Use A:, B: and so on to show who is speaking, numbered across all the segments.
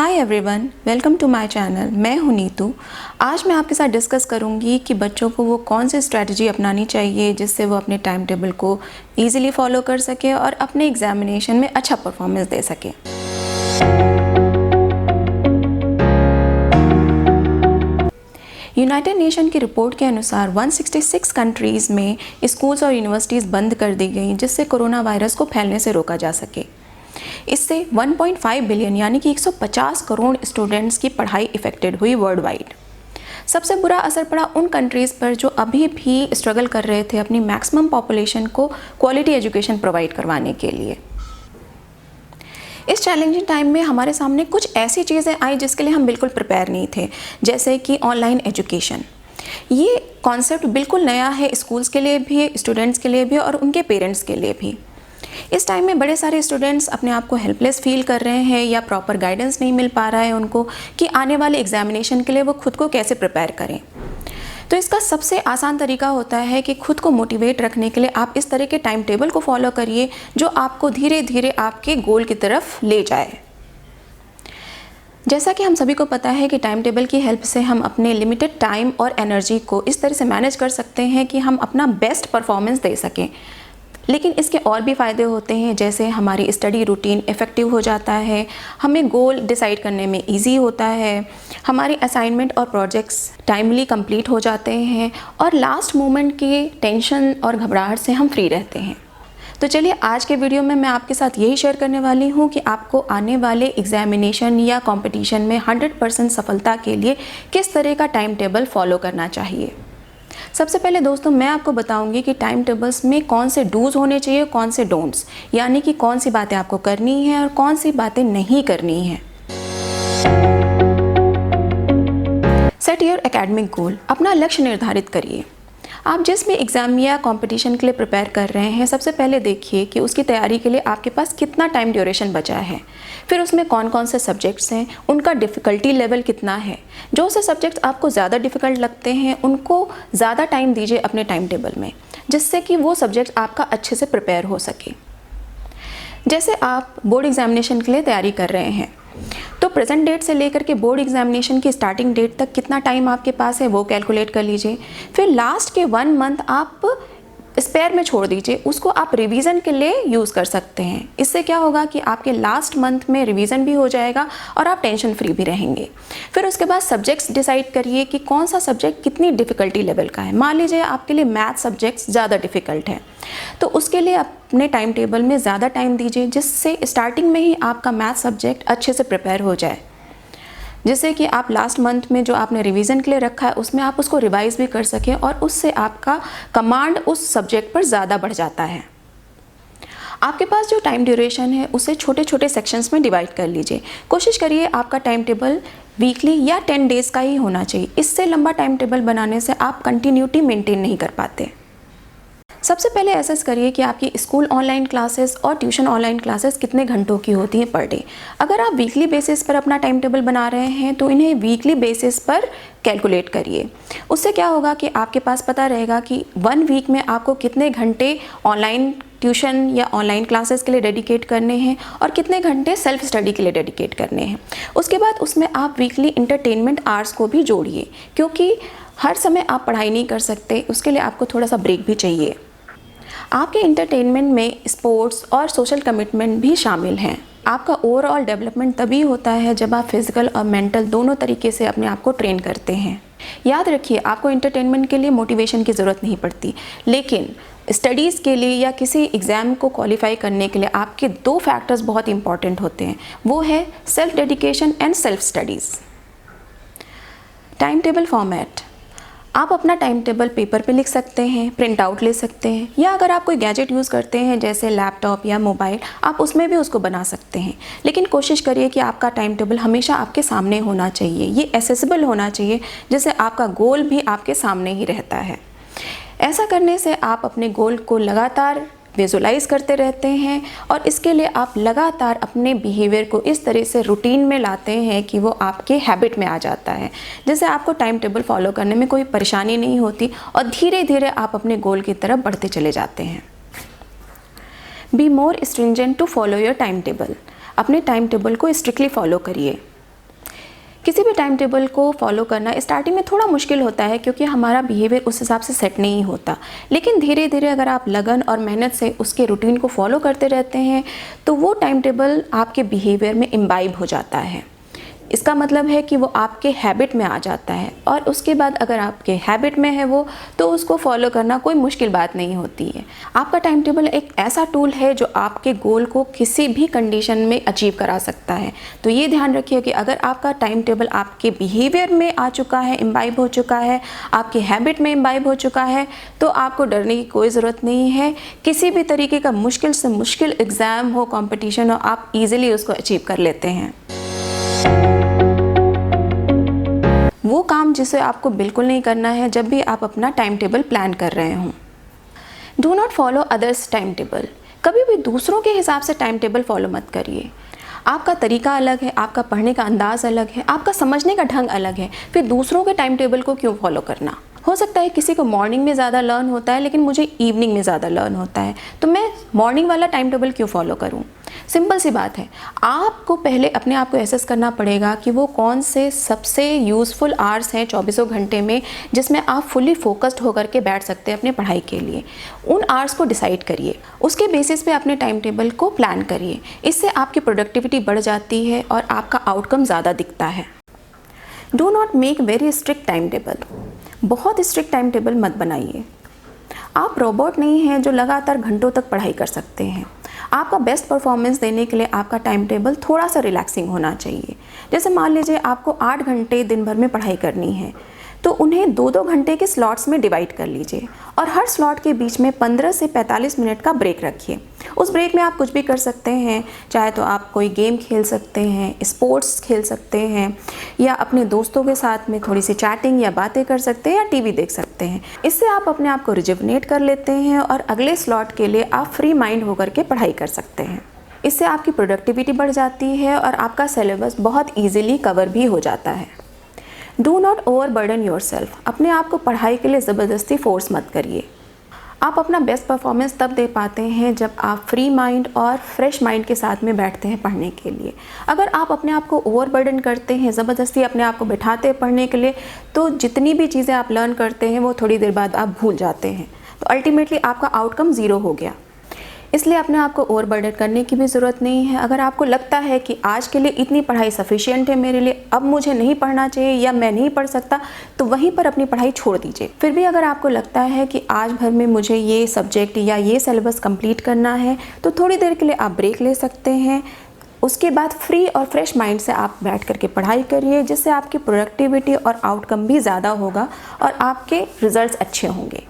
A: Hi everyone, welcome to my channel. मैं हूं नीतू। आज मैं आपके साथ डिस्कस करूंगी कि बच्चों को वो कौन सी स्ट्रेटजी अपनानी चाहिए जिससे वो अपने टाइम टेबल को ईजिली फॉलो कर सके और अपने एग्जामिनेशन में अच्छा परफॉर्मेंस दे सके। यूनाइटेड नेशन की रिपोर्ट के अनुसार 166 कंट्रीज़ में स्कूल्स और यूनिवर्सिटीज़ बंद कर दी गई जिससे कोरोना वायरस को फैलने से रोका जा सके। इससे 1.5 बिलियन यानी कि 150 करोड़ स्टूडेंट्स की पढ़ाई इफेक्टेड हुई वर्ल्ड वाइड। सबसे बुरा असर पड़ा उन कंट्रीज़ पर जो अभी भी स्ट्रगल कर रहे थे अपनी मैक्सिमम पॉपुलेशन को क्वालिटी एजुकेशन प्रोवाइड करवाने के लिए। इस चैलेंजिंग टाइम में हमारे सामने कुछ ऐसी चीज़ें आई जिसके लिए हम बिल्कुल प्रिपेयर नहीं थे, जैसे कि ऑनलाइन एजुकेशन। ये कॉन्सेप्ट बिल्कुल नया है स्कूल्स के लिए भी, स्टूडेंट्स के लिए भी और उनके पेरेंट्स के लिए भी। इस टाइम में बड़े सारे स्टूडेंट्स अपने आप को हेल्पलेस फील कर रहे हैं या प्रॉपर गाइडेंस नहीं मिल पा रहा है उनको कि आने वाले एग्जामिनेशन के लिए वो खुद को कैसे प्रिपेयर करें। तो इसका सबसे आसान तरीका होता है कि खुद को मोटिवेट रखने के लिए आप इस तरह के टाइम टेबल को फॉलो करिए जो आपको धीरे धीरे आपके गोल की तरफ ले जाए। जैसा कि हम सभी को पता है कि टाइम टेबल की हेल्प से हम अपने लिमिटेड टाइम और एनर्जी को इस तरह से मैनेज कर सकते हैं कि हम अपना बेस्ट परफॉर्मेंस दे सकें। लेकिन इसके और भी फ़ायदे होते हैं, जैसे हमारी स्टडी रूटीन इफ़ेक्टिव हो जाता है, हमें गोल डिसाइड करने में इजी होता है, हमारे असाइनमेंट और प्रोजेक्ट्स टाइमली कंप्लीट हो जाते हैं और लास्ट मोमेंट की टेंशन और घबराहट से हम फ्री रहते हैं। तो चलिए आज के वीडियो में मैं आपके साथ यही शेयर करने वाली हूँ कि आपको आने वाले एग्जामिनेशन या कंपटीशन में 100% सफलता के लिए किस तरह का टाइम टेबल फॉलो करना चाहिए। सबसे पहले दोस्तों मैं आपको बताऊंगी कि टाइम टेबल्स में कौन से डूज होने चाहिए, कौन से डोंट्स, यानी कि कौन सी बातें आपको करनी है और कौन सी बातें नहीं करनी है। सेट योर एकेडमिक गोल, अपना लक्ष्य निर्धारित करिए। आप जिस भी एग्ज़ाम या कंपटीशन के लिए प्रिपेयर कर रहे हैं, सबसे पहले देखिए कि उसकी तैयारी के लिए आपके पास कितना टाइम ड्यूरेशन बचा है, फिर उसमें कौन कौन से सब्जेक्ट्स हैं, उनका डिफ़िकल्टी लेवल कितना है। जो से सब्जेक्ट्स आपको ज़्यादा डिफ़िकल्ट लगते हैं उनको ज़्यादा टाइम दीजिए अपने टाइम टेबल में, जिससे कि वो सब्जेक्ट आपका अच्छे से प्रिपेयर हो सके। जैसे आप बोर्ड एग्जामिनेशन के लिए तैयारी कर रहे हैं तो प्रेजेंट डेट से लेकर के बोर्ड एग्जामिनेशन की स्टार्टिंग डेट तक कितना टाइम आपके पास है वो कैलकुलेट कर लीजिए। फिर लास्ट के 1 मंथ आप स्पेयर में छोड़ दीजिए, उसको आप रिवीजन के लिए यूज़ कर सकते हैं। इससे क्या होगा कि आपके लास्ट मंथ में रिवीजन भी हो जाएगा और आप टेंशन फ्री भी रहेंगे। फिर उसके बाद सब्जेक्ट्स डिसाइड करिए कि कौन सा सब्जेक्ट कितनी डिफ़िकल्टी लेवल का है। मान लीजिए आपके लिए मैथ सब्जेक्ट्स ज़्यादा डिफ़िकल्ट है तो उसके लिए अपने टाइम टेबल में ज़्यादा टाइम दीजिए, जिससे स्टार्टिंग में ही आपका मैथ सब्जेक्ट अच्छे से प्रिपेयर हो जाए, जिससे कि आप लास्ट मंथ में जो आपने रिवीजन के लिए रखा है उसमें आप उसको रिवाइज भी कर सकें और उससे आपका कमांड उस सब्जेक्ट पर ज़्यादा बढ़ जाता है। आपके पास जो टाइम ड्यूरेशन है उसे छोटे छोटे सेक्शंस में डिवाइड कर लीजिए। कोशिश करिए आपका टाइम टेबल वीकली या 10 डेज़ का ही होना चाहिए। इससे लंबा टाइम टेबल बनाने से आप कंटिन्यूटी मेंटेन नहीं कर पाते। सबसे पहले असेस करिए कि आपकी स्कूल ऑनलाइन क्लासेस और ट्यूशन ऑनलाइन क्लासेस कितने घंटों की होती हैं पर डे। अगर आप वीकली बेसिस पर अपना टाइम टेबल बना रहे हैं तो इन्हें वीकली बेसिस पर कैलकुलेट करिए। उससे क्या होगा कि आपके पास पता रहेगा कि 1 वीक में आपको कितने घंटे ऑनलाइन ट्यूशन या ऑनलाइन क्लासेस के लिए डेडिकेट करने हैं और कितने घंटे सेल्फ स्टडी के लिए डेडिकेट करने हैं। उसके बाद उसमें आप वीकली इंटरटेनमेंट आवर्स को भी जोड़िए, क्योंकि हर समय आप पढ़ाई नहीं कर सकते, उसके लिए आपको थोड़ा सा ब्रेक भी चाहिए। आपके इंटरटेनमेंट में स्पोर्ट्स और सोशल कमिटमेंट भी शामिल हैं। आपका ओवरऑल डेवलपमेंट तभी होता है जब आप फिजिकल और मेंटल दोनों तरीके से अपने आप को ट्रेन करते हैं। याद रखिए, आपको इंटरटेनमेंट के लिए मोटिवेशन की ज़रूरत नहीं पड़ती, लेकिन स्टडीज़ के लिए या किसी एग्ज़ाम को क्वालिफाई करने के लिए आपके 2 फैक्टर्स बहुत इंपॉर्टेंट होते हैं, वो है self dedication and self studies. Time table format, आप अपना टाइम टेबल पेपर पे लिख सकते हैं, प्रिंट आउट ले सकते हैं, या अगर आप कोई गैजेट यूज़ करते हैं जैसे लैपटॉप या मोबाइल, आप उसमें भी उसको बना सकते हैं। लेकिन कोशिश करिए कि आपका टाइम टेबल हमेशा आपके सामने होना चाहिए, ये एसेसिबल होना चाहिए, जिससे आपका गोल भी आपके सामने ही रहता है। ऐसा करने से आप अपने गोल को लगातार विजुलाइज करते रहते हैं और इसके लिए आप लगातार अपने बिहेवियर को इस तरह से रूटीन में लाते हैं कि वो आपके हैबिट में आ जाता है, जिससे आपको टाइम टेबल फॉलो करने में कोई परेशानी नहीं होती और धीरे धीरे आप अपने गोल की तरफ बढ़ते चले जाते हैं। Be more stringent to follow your timetable, अपने टाइम टेबल को स्ट्रिक्टली फॉलो करिए। किसी भी टाइम टेबल को फॉलो करना स्टार्टिंग में थोड़ा मुश्किल होता है क्योंकि हमारा बिहेवियर उस हिसाब से सेट नहीं होता, लेकिन धीरे धीरे अगर आप लगन और मेहनत से उसके रूटीन को फॉलो करते रहते हैं तो वो टाइम टेबल आपके बिहेवियर में इम्बाइब हो जाता है। इसका मतलब है कि वो आपके हैबिट में आ जाता है और उसके बाद अगर आपके हैबिट में है वो, तो उसको फॉलो करना कोई मुश्किल बात नहीं होती है। आपका टाइम टेबल एक ऐसा टूल है जो आपके गोल को किसी भी कंडीशन में अचीव करा सकता है। तो ये ध्यान रखिए कि अगर आपका टाइम टेबल आपके बिहेवियर में आ चुका है, इम्बाइब हो चुका है, आपके हैबिट में इम्बाइब हो चुका है, तो आपको डरने की कोई ज़रूरत नहीं है। किसी भी तरीके का मुश्किल से मुश्किल एग्ज़ाम हो, कॉम्पिटिशन हो, आप ईज़िली उसको अचीव कर लेते हैं। वो काम जिसे आपको बिल्कुल नहीं करना है जब भी आप अपना टाइम टेबल प्लान कर रहे हों। Do not follow others time table. कभी भी दूसरों के हिसाब से टाइम टेबल फॉलो मत करिए। आपका तरीका अलग है, आपका पढ़ने का अंदाज़ अलग है, आपका समझने का ढंग अलग है, फिर दूसरों के टाइम टेबल को क्यों फॉलो करना। हो सकता है किसी को मॉर्निंग में ज़्यादा लर्न होता है लेकिन मुझे इवनिंग में ज़्यादा लर्न होता है, तो मैं मॉर्निंग वाला टाइम टेबल क्यों फॉलो करूं। सिंपल सी बात है, आपको पहले अपने आप को एसेस करना पड़ेगा कि वो कौन से सबसे यूज़फुल आवर्स हैं 24 घंटे में जिसमें आप फुली फोकस्ड होकर के बैठ सकते हैं अपने पढ़ाई के लिए। उन आवर्स को डिसाइड करिए, उसके बेसिस पे अपने टाइम टेबल को प्लान करिए। इससे आपकी प्रोडक्टिविटी बढ़ जाती है और आपका आउटकम ज़्यादा दिखता है। Do not make very strict time table. बहुत स्ट्रिक्ट टाइम टेबल मत बनाइए। आप रोबोट नहीं हैं जो लगातार घंटों तक पढ़ाई कर सकते हैं। आपका बेस्ट परफॉर्मेंस देने के लिए आपका टाइम टेबल थोड़ा सा रिलैक्सिंग होना चाहिए। जैसे मान लीजिए आपको 8 घंटे दिन भर में पढ़ाई करनी है, तो उन्हें 2-2 घंटे के स्लॉट्स में डिवाइड कर लीजिए और हर स्लॉट के बीच में 15 से 45 मिनट का ब्रेक रखिए। उस ब्रेक में आप कुछ भी कर सकते हैं, चाहे तो आप कोई गेम खेल सकते हैं, स्पोर्ट्स खेल सकते हैं, या अपने दोस्तों के साथ में थोड़ी सी चैटिंग या बातें कर सकते हैं, या टीवी देख सकते हैं। इससे आप अपने आप को रिजुवनेट कर लेते हैं और अगले स्लॉट के लिए आप फ्री माइंड होकर के पढ़ाई कर सकते हैं। इससे आपकी प्रोडक्टिविटी बढ़ जाती है और आपका सिलेबस बहुत ईजिली कवर भी हो जाता है। Do not overburden yourself. अपने आप को पढ़ाई के लिए ज़बरदस्ती फोर्स मत करिए। आप अपना बेस्ट परफॉर्मेंस तब दे पाते हैं जब आप फ्री माइंड और फ्रेश माइंड के साथ में बैठते हैं पढ़ने के लिए। अगर आप अपने आप को ओवरबर्डन करते हैं, ज़बरदस्ती अपने आप को बैठाते हैं पढ़ने के लिए, तो जितनी भी चीज़ें आप लर्न करते हैं वो थोड़ी देर बाद आप भूल जाते हैं, तो अल्टीमेटली आपका आउटकम ज़ीरो हो गया। इसलिए अपने आप को ओवरबर्डन करने की भी ज़रूरत नहीं है। अगर आपको लगता है कि आज के लिए इतनी पढ़ाई सफिशिएंट है मेरे लिए, अब मुझे नहीं पढ़ना चाहिए या मैं नहीं पढ़ सकता, तो वहीं पर अपनी पढ़ाई छोड़ दीजिए। फिर भी अगर आपको लगता है कि आज भर में मुझे ये सब्जेक्ट या ये सिलेबस कंप्लीट करना है, तो थोड़ी देर के लिए आप ब्रेक ले सकते हैं। उसके बाद फ्री और फ्रेश माइंड से आप बैठ करके पढ़ाई करिए, जिससे आपकी प्रोडक्टिविटी और आउटकम भी ज़्यादा होगा और आपके रिजल्ट्स अच्छे होंगे।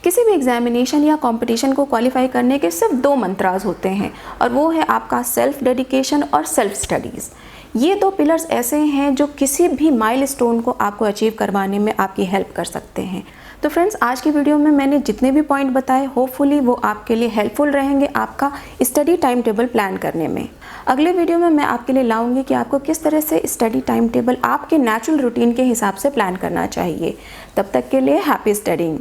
A: किसी भी एग्जामिनेशन या कंपटीशन को क्वालिफाई करने के सिर्फ 2 मंत्राज होते हैं, और वो है आपका सेल्फ डेडिकेशन और सेल्फ स्टडीज़। ये 2 पिलर्स ऐसे हैं जो किसी भी माइलस्टोन को आपको अचीव करवाने में आपकी हेल्प कर सकते हैं। तो फ्रेंड्स, आज की वीडियो में मैंने जितने भी पॉइंट बताए, होपफुली वो आपके लिए हेल्पफुल रहेंगे आपका स्टडी टाइम टेबल प्लान करने में। अगले वीडियो में मैं आपके लिए लाऊंगी कि आपको किस तरह से स्टडी टाइम टेबल आपके नेचुरल रूटीन के हिसाब से प्लान करना चाहिए। तब तक के लिए हैप्पी स्टडीइंग।